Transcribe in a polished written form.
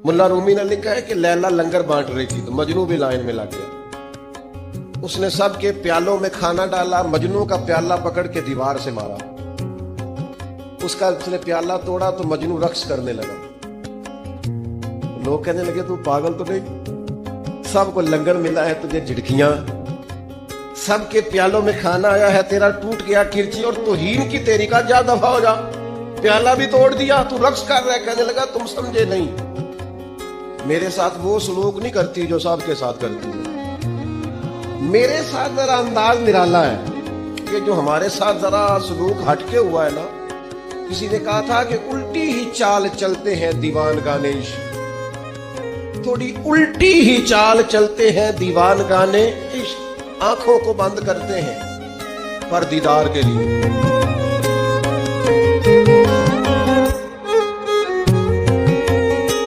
मुल्ला रूमी ने लिखा है कि लैला लंगर बांट रही थी तो मजनू भी लाइन में लग गया। उसने सबके प्यालों में खाना डाला, मजनू का प्याला पकड़ के दीवार से मारा। उसने प्याला तोड़ा तो मजनू रक्स करने लगा। लोग कहने लगे तू पागल तो नहीं, सबको लंगर मिला है, तुझे झिड़कियां, सबके प्यालों में खाना आया है, तेरा टूट गया किरची और तौहीन की तेरी का जा दफा हो जा, प्याला भी तोड़ दिया, तू रक्स कर रहा है। कहने लगा तुम समझे नहीं, मेरे साथ वो सलूक नहीं करती जो सबके साथ करती है। मेरे साथ जरा अंदाज निराला है कि जो हमारे साथ जरा सलूक हटके हुआ है ना। किसी ने कहा था कि उल्टी ही चाल चलते हैं दीवान गाने, थोड़ी उल्टी ही चाल चलते हैं दीवान गाने, आंखों को बंद करते हैं पर दीदार के लिए।